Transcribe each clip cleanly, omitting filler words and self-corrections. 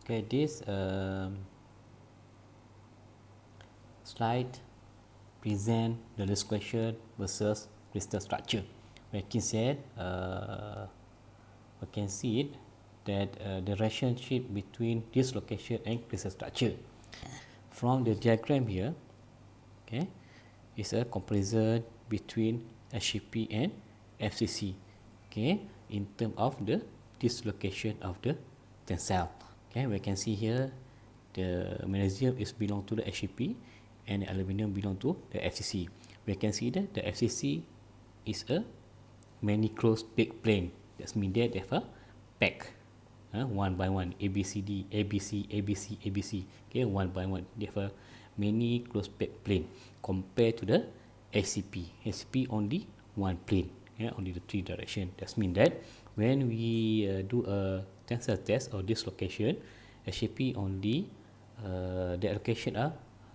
Okay, this slide present the dislocation versus crystal structure. We can say we can see it that the relationship between dislocation and crystal structure. From the diagram here, okay, is a comparison between HCP and FCC, okay, in terms of the dislocation of the tensile. Okay, we can see here the magnesium is belong to the HCP and the aluminium belong to the FCC. We can see that the FCC is a many closed packed plane. That means that they have a pack, one by one, A B C D, A B C, A B C, A B C. Okay, one by one, they have a many closed packed plane compared to the HCP. HCP only one plane, only the three direction. That means that when we do a tensile test or dislocation, HCP only the allocation are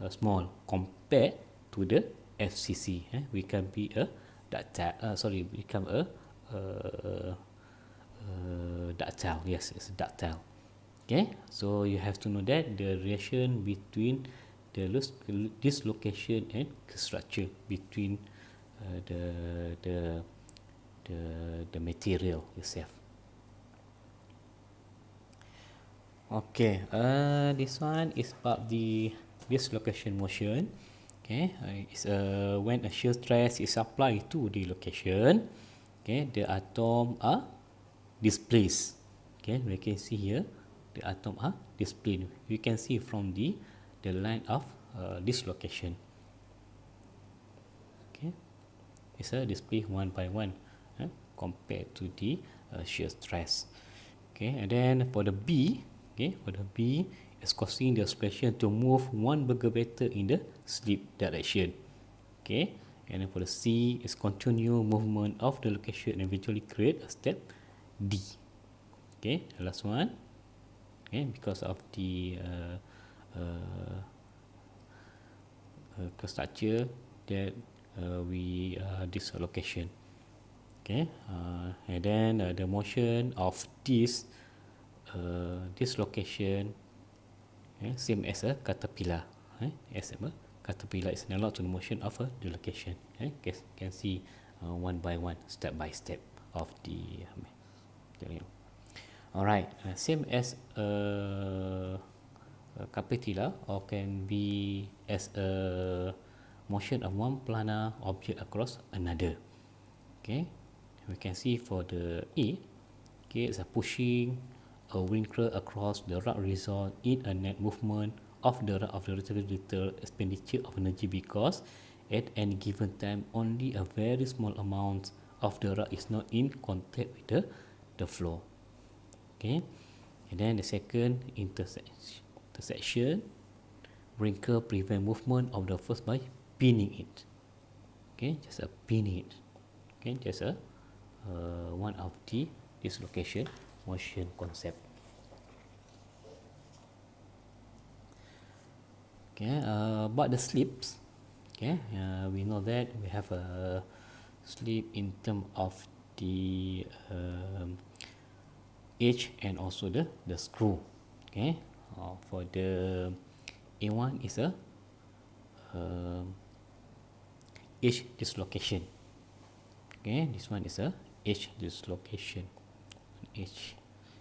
small compared to the FCC. We can be a ductile. Become a ductile. Yes, it's ductile. Okay, so you have to know that the relation between the dislocation and structure between the material itself. Okay, this one is about the dislocation motion. Okay, it's when a shear stress is applied to the location. Okay, the atom are displaced. Okay, we can see here the atom are displaced. You can see from the line of dislocation. Okay, it's a display one by one compared to the shear stress. Okay, and then for the B, okay, for the B, is causing the oscillation to move one Berger vector in the slip direction. Okay, and then for the C, is continue movement of the location and eventually create a step D. Okay, the last one. Okay, because of the structure that we this location. Okay, and then the motion of this location, same as a caterpillar. As a caterpillar is analog to the motion of a dislocation. Can see one by one, step by step of the. Alright, same as a caterpillar, or can be as a motion of one planar object across another. Okay, we can see for the A, okay, it's a pushing a wrinkle across the rod result in a net movement of the rod of the relatively little expenditure of energy, because at any given time only a very small amount of the rod is not in contact with the floor. Okay, and then the second intersection wrinkle prevent movement of the first by pinning it. Okay, just a pinning it. Okay, just a one of the dislocation motion concept. Okay, about the slips. Okay, we know that we have a slip in terms of the edge and also the screw. Okay, for the A1 is a edge dislocation. Okay, this one is a edge dislocation. Edge.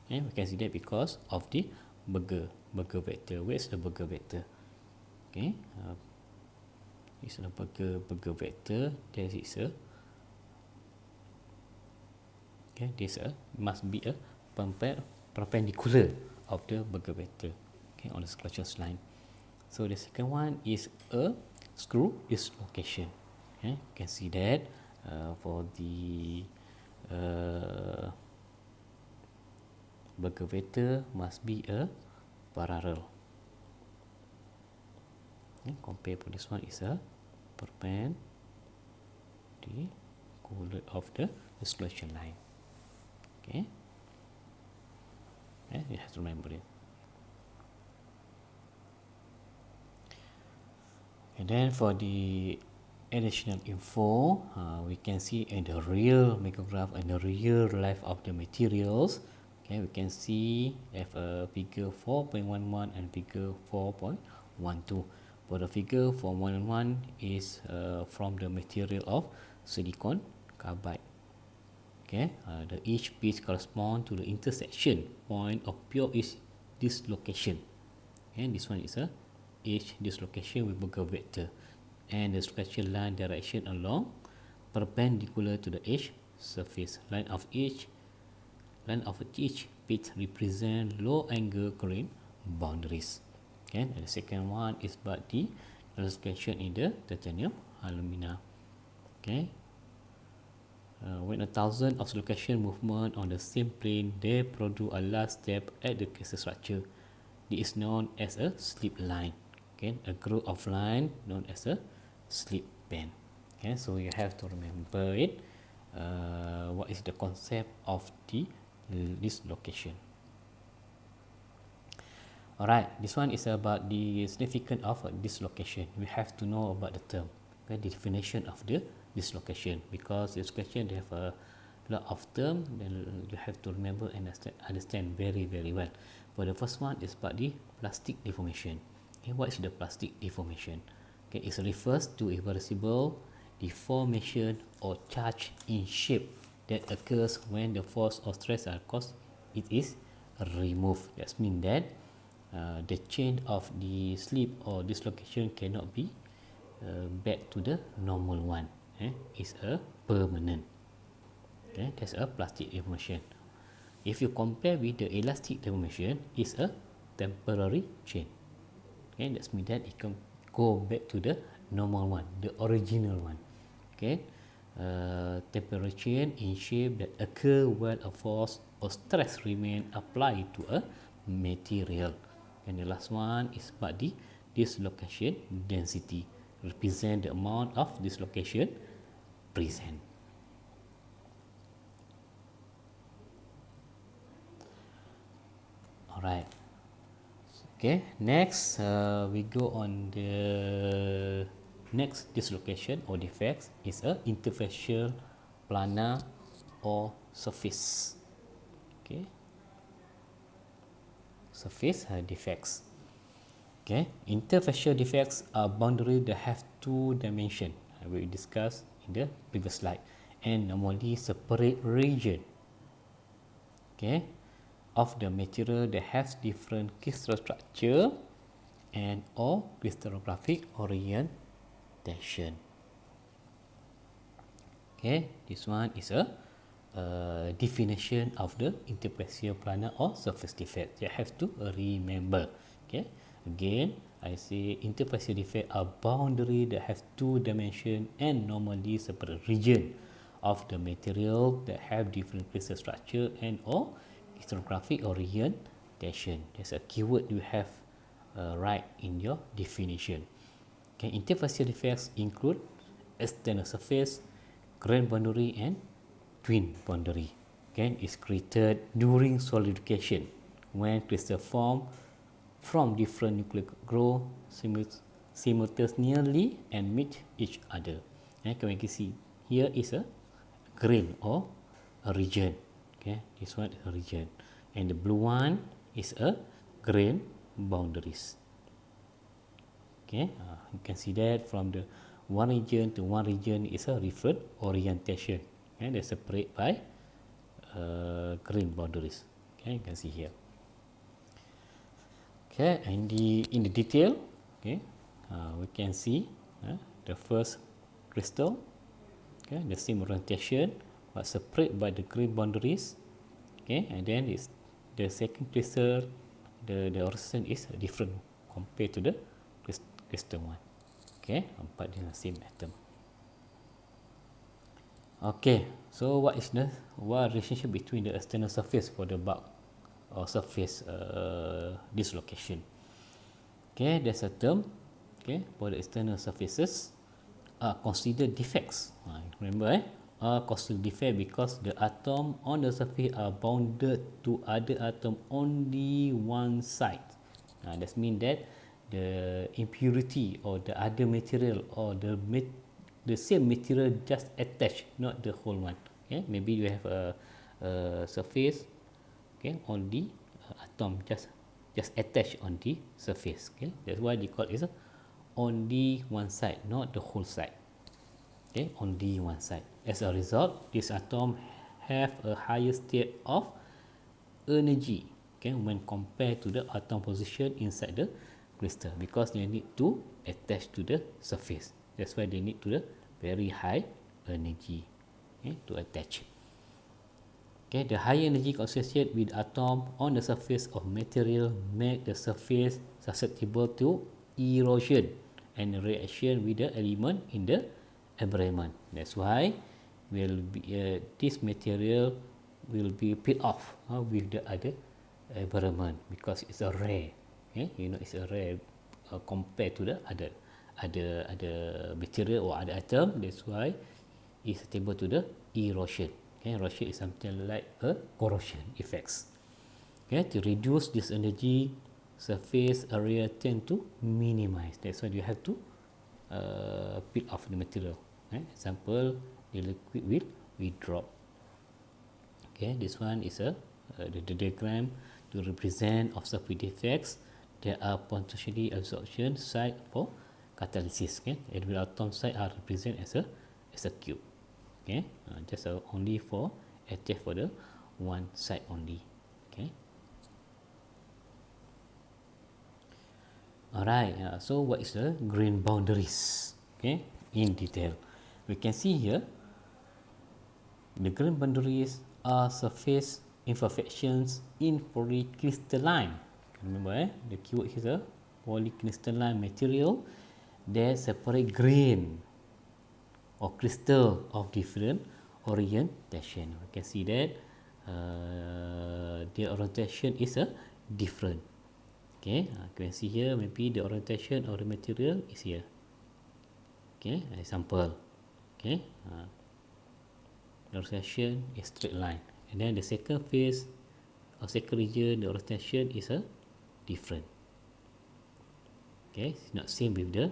Okay, we can see that because of the Berger vector. Where's the Berger vector? Okay, this is a Berger vector. There is a this must be a perpendicular of the Berger vector. Okay, on the structure line. So the second one is a screw dislocation. Okay, you can see that for the Berger vector must be a parallel. Okay, compare to this one is a perpendicular of the dislocation line. Okay, you have to remember it. And then for the additional info, we can see in the real micrograph and the real life of the materials. Okay, we can see have a figure 4.11 and figure 4.12. For the figure 4.11 is from the material of silicon carbide. Okay, each piece correspond to the intersection point of pure edge dislocation. And this one is a edge dislocation with Burger vector, and the structure line direction along perpendicular to the edge surface. Line of each pitch represent low angle grain boundaries. Okay, and the second one is about the dislocation in the titanium alumina. Okay, when 1,000 oscillation movement on the same plane, they produce a last step at the crystal structure. This is known as a slip line. Okay, a group of line known as a slip band. Okay, so you have to remember it. What is the concept of this location? Alright, this one is about the significance of dislocation. We have to know about the term, okay, the definition of the dislocation, because dislocation they have a lot of term. Then you have to remember and understand very well. For the first one is about the plastic deformation. Okay, what is the plastic deformation? Okay, it refers to irreversible deformation or change in shape that occurs when the force or stress are caused it is removed. That means that the change of the slip or dislocation cannot be back to the normal one. It's a permanent. Okay, that's a plastic deformation. If you compare with the elastic deformation, it's a temporary change. Okay, that means that it can go back to the normal one, the original one. Okay, temporary change in shape that occur when a force or stress remain applied to a material. And the last one is about the dislocation density, represent the amount of dislocation present. Alright. Okay, next we go on the next dislocation or defects is a interfacial planar or surface. Okay, surface defects. Okay, interfacial defects are boundaries that have two dimensions. We discussed in the previous slide, and normally separate region. Okay, of the material that has different crystal structure and or crystallographic orientation. Okay, this one is a definition of the interfacial planar or surface defect. You have to remember. Okay, again I say interfacial defect are boundary that have two dimensions and normally separate region of the material that have different crystal structure and or crystallographic orientation. There's a keyword you have right in your definition. Okay, interfacial defects include external surface, grain boundary, and twin boundary. Okay, is created during solidification when crystal form from different nuclear group simultaneously and meet each other. Okay, we can see here is a grain or a region. Okay, this one is a region, and the blue one is a grain boundaries. Okay, you can see that from the one region to one region is a referred orientation, and they're separate by grain boundaries. Okay, you can see here. Okay, and in the detail, okay, we can see the first crystal, okay, the same orientation but separate by the grain boundaries. Okay, and then is the second crystal, the orientation is different compared to the crystal one. Okay, but in the same atom. Okay, so what relationship between the external surface for the bulk or surface dislocation? Okay, there's a term. Okay, for the external surfaces are considered defects. Remember, are considered defect because the atom on the surface are bounded to other atom only one side. That means that the impurity or the other material or the same material just attached, not the whole one. Okay, maybe you have a surface. okay, on the atom, just attached on the surface. Okay, that's why they call it only one side, not the whole side. Okay, only one side. As a result, this atom have a higher state of energy, okay, when compared to the atom position inside the crystal, because they need to attach to the surface. That's why they need to the very high energy, okay, to attach. Okay, the higher energy associated with atom on the surface of material make the surface susceptible to erosion and reaction with the element in the environment. That's why this material will be peel off with the other environment, because it's a rare. Okay, you know, it's a rare compared to the other material or other atom. That's why it's susceptible to the erosion. Okay, erosion is something like a corrosion effects. Okay, to reduce this energy, surface area tend to minimize. That's why you have to peel off the material. Example, the liquid will drop. Okay, this one is the diagram to represent of surface defects. There are potentially absorption site for catalysis. Okay, every atom site are represented as a cube. Okay, just only for active for the one side only. Okay. Alright, so what is the grain boundaries? Okay, in detail, we can see here the grain boundaries are surface imperfections in polycrystalline. Remember, the keyword here is a polycrystalline material that separate grain or crystal of different orientation. We can see that the orientation is different. Okay, you can see here maybe the orientation of the material is here. Okay, example. Okay, the orientation is straight line, and then the second phase or second region, the orientation is different. Okay, it's not same with the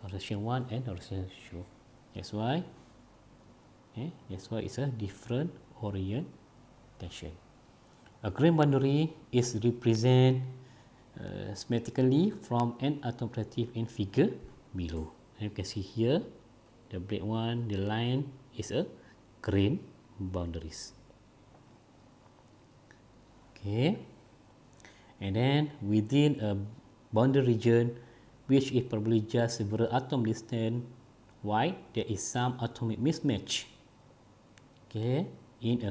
orientation 1 and orientation 2. That's why it's a different orientation. A grain boundary is represented schematically from an alternative in figure below. And you can see here the black one, the line is a grain boundaries. Okay, and then within a boundary region, which is probably just several atom distance wide, there is some atomic mismatch. Okay, in a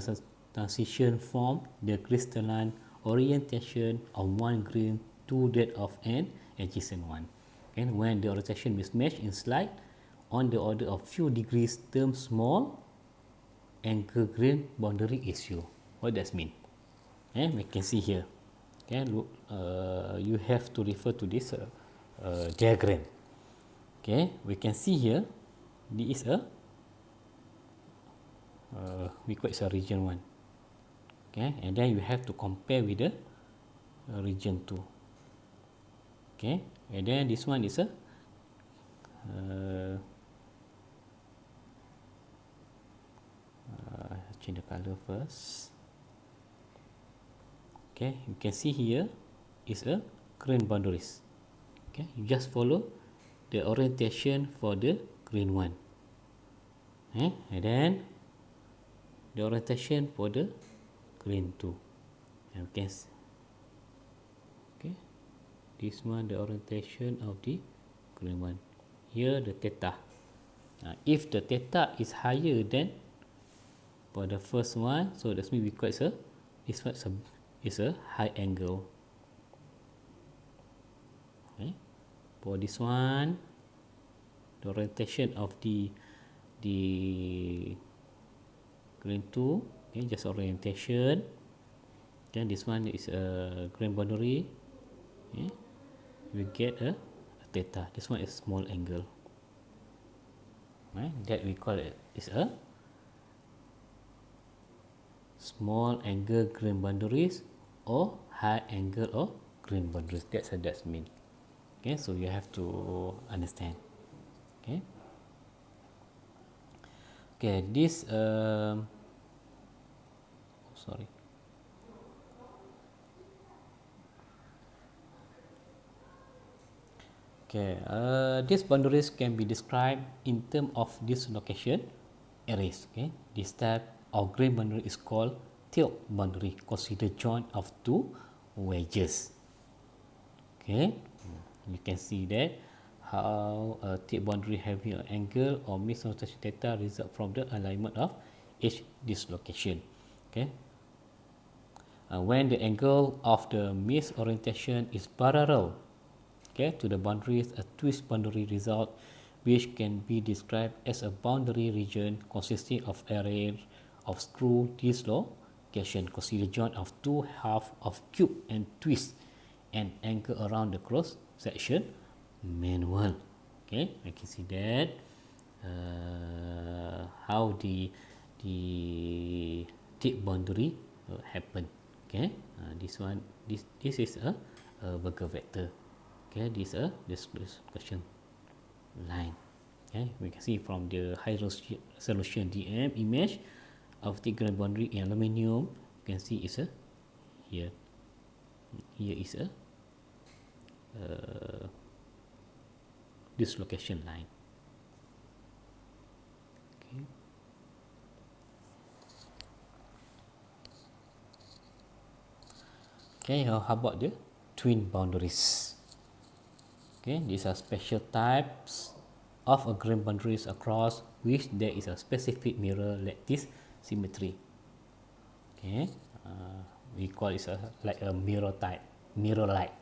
transition from the crystalline orientation of one grain to that of an adjacent one. And when the orientation mismatch in slide on the order of few degrees, term small angle grain boundary issue. What does mean? We can see here. Okay, look, you have to refer to this diagram. Okay, we can see here this is a we call it a region 1. Okay, and then you have to compare with the region 2. Okay, and then this one is a change the color first. Okay, you can see here is a grain boundaries. Okay, you just follow the orientation for the grain 1. Okay, and then the orientation for the grain 2. And okay, this one the orientation of the grain 1. Here the theta. If the theta is higher than for the first one, so that's mean we call it this one is a high angle. Okay, for this one, the orientation of the grain 2, okay, just orientation. Then this one is a grain boundary. Okay, we get a theta. This one is small angle. Right, that we call it is a small angle grain boundaries or high angle or grain boundaries. That's what that means. Okay, so you have to understand. Okay. Okay, this sorry. Okay, these boundaries can be described in terms of dislocation arrays. Okay, this type of grain boundary is called tilt boundary. Consider joint of two wedges. Okay, you can see that how a tilt boundary having an angle or misorientation data result from the alignment of each dislocation. Okay, when the angle of the misorientation is parallel, okay, to the boundaries, a twist boundary result, which can be described as a boundary region consisting of array of screw dislocation. Consider joint of two halves of cube and twist and angle around the cross section manual. Okay, I can see that how the tip boundary happen. Okay, this one, this is a Berger vector. Okay, this question line. Okay, we can see from the high resolution DM image of the grain boundary in aluminium. You can see it's a here. Here is a dislocation line. Okay. Okay, how about the twin boundaries? Okay, these are special types of a grain boundaries across which there is a specific mirror lattice symmetry. Okay, we call it like a mirror type, mirror light.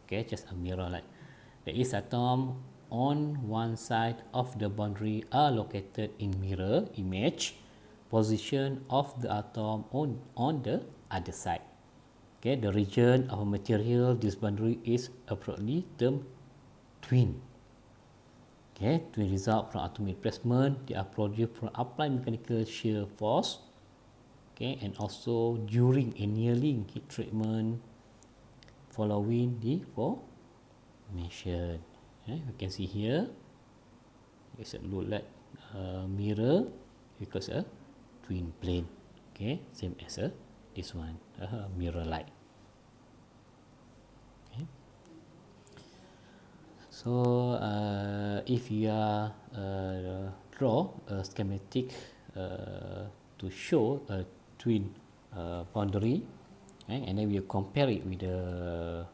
Okay, just a mirror light. There is atom on one side of the boundary are located in mirror image position of the atom on the other side. Okay, the region of a material this boundary is appropriately termed twin. Okay, twin result from atomic placement. They are produced from applied mechanical shear force. Okay, and also during annealing heat treatment following the formation. Okay, you can see here it's a look like a mirror because a twin plane. Okay, same as this one, mirror light. Okay. So if you are draw a schematic to show a twin boundary, okay, and then we compare it with the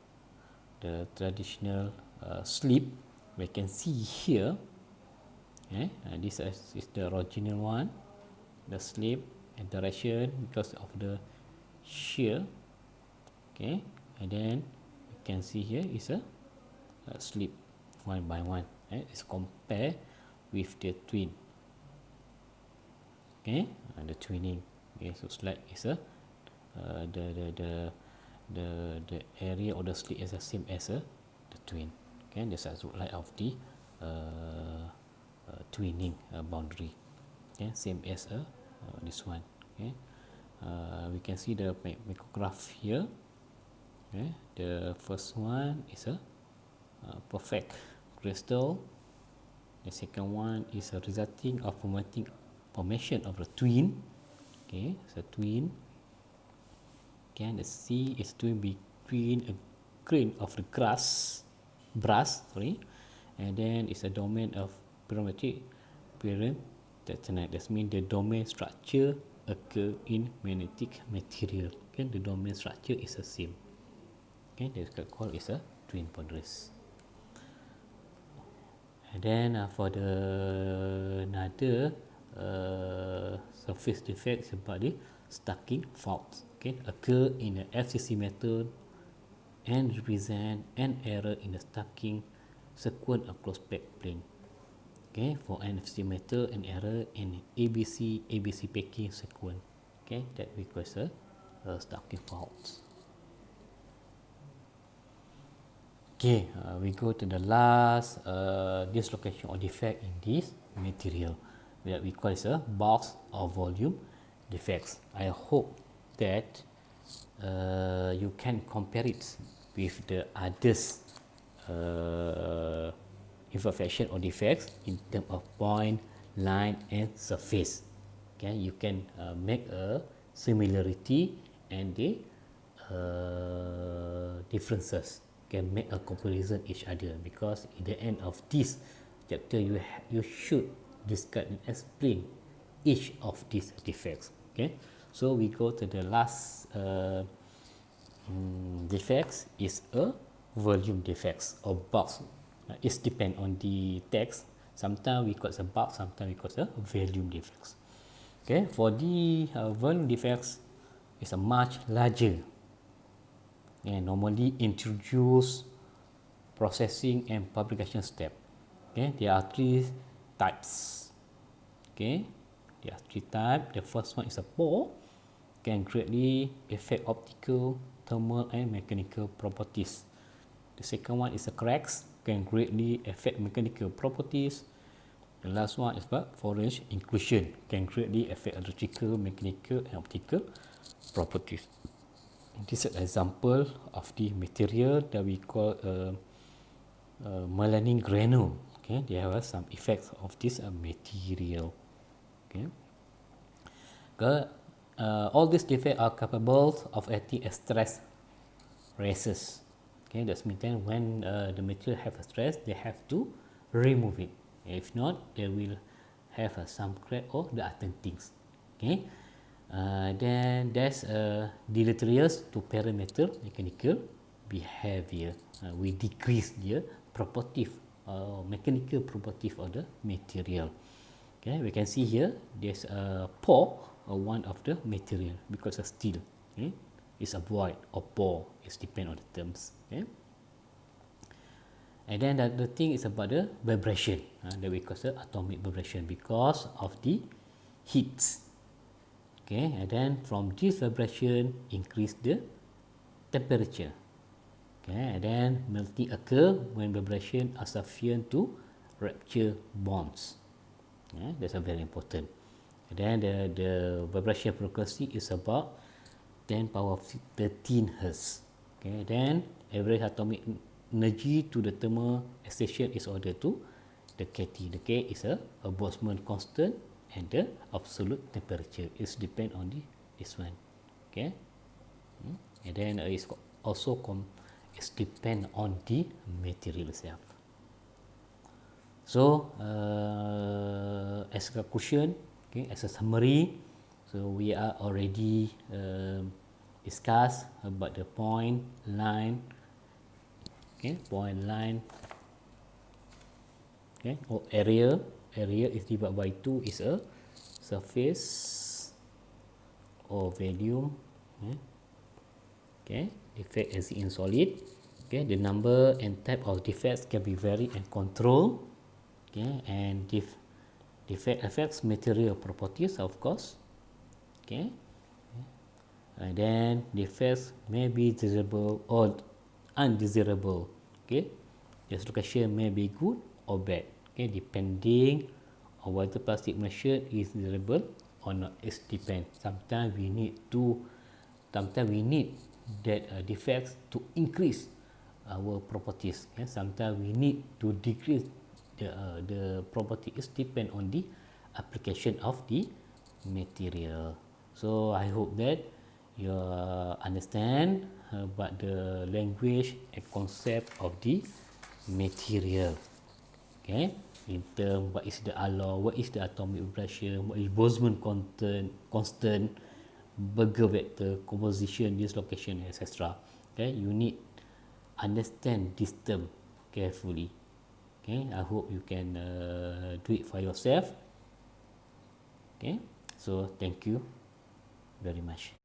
traditional slip, we can see here, okay, this is the original one, the slip and direction because of the shear. Okay, and then you can see here is a slip one by one. It's compare with the twin. Okay, the twinning. Okay, so it's like it's a the area or the slit is the same as the twin. Okay, this is like of the twinning boundary. Okay, same as this one. Okay, we can see the micrograph here. Okay, the first one is a perfect crystal. The second one is a resulting of formation of a twin. Okay, it's a twin. Okay, and the C is twin between a grain of the brass, and then it's a domain of parametric tectonite. That means the domain structure occur in magnetic material. Okay, the domain structure is the same. Okay, that's called is a twin boundaries. And then for the another surface defects about the stacking faults. Okay, occur in the FCC method and represent an error in the stacking sequence across backplane. Okay, for an FCC method, an error in ABC packing sequence. Okay, that we call a stacking faults. Okay, we go to the last dislocation or defect in this material that we call a box or volume defects. I hope that you can compare it with the others imperfection or defects in terms of point, line and surface. Okay, you can make a similarity and the differences can make a comparison each other, because in the end of this chapter you should discuss and explain each of these defects. Okay, so we go to the last defects is a volume defects or box. It depends on the text. Sometimes we call it a box, sometimes we call it a volume defects. Okay, for the volume defects, it's a much larger and normally introduce processing and publication step. Okay, there are three types. Okay, there are three types. The first one is a pore, can greatly affect optical, thermal and mechanical properties. The second one is a cracks, can greatly affect mechanical properties. The last one is about foliage inclusion, can greatly affect electrical, mechanical and optical properties. This is an example of the material that we call melanin granule. Okay, they have some effects of this material. Okay, all these defects are capable of acting as stress raises. Okay, that means when the material have a stress, they have to remove it. If not, they will have some crack or the other things. Okay, then that's deleterious to parameter mechanical behavior. We decrease the property, mechanical property of the material. Okay, we can see here there's a pore one of the material because of steel. Okay, it's a void or pore. It depends on the terms. Okay. And then the thing is about the vibration that we call the atomic vibration because of the heats. Okay, and then from this vibration increase the temperature. Okay, and then melting occur when vibration are sufficient to rupture bonds. Yeah, that's a very important. And then the vibration frequency is about 10 power 13 Hz. Okay, then average atomic energy to the thermal excitation is ordered to the KT. The K is a Boltzmann constant and the absolute temperature is depend on this one. Okay, and then it's also it's depend on the material itself. So as a conclusion, okay, as a summary, so we are already discussed about the point, line, okay, point, line, okay, or area. Area is divided by 2 is a surface or volume. Okay, defect as in solid. Okay, the number and type of defects can be varied and controlled. Okay, and defect affects material properties, of course. Okay, and then defects may be desirable or undesirable. Okay, this location may be good or bad. Okay, depending on whether plastic machine is desirable or not. It depends. Sometimes we need that defects to increase our properties. Okay? Sometimes we need to decrease the property. It depends on the application of the material. So I hope that you understand about the language and concept of the material. Okay, in terms what is the alloy, what is the atomic vibration, what is Boltzmann constant, Berger vector, composition, dislocation, etc. Okay, you need understand this term carefully. Okay, I hope you can do it for yourself. Okay, so thank you very much.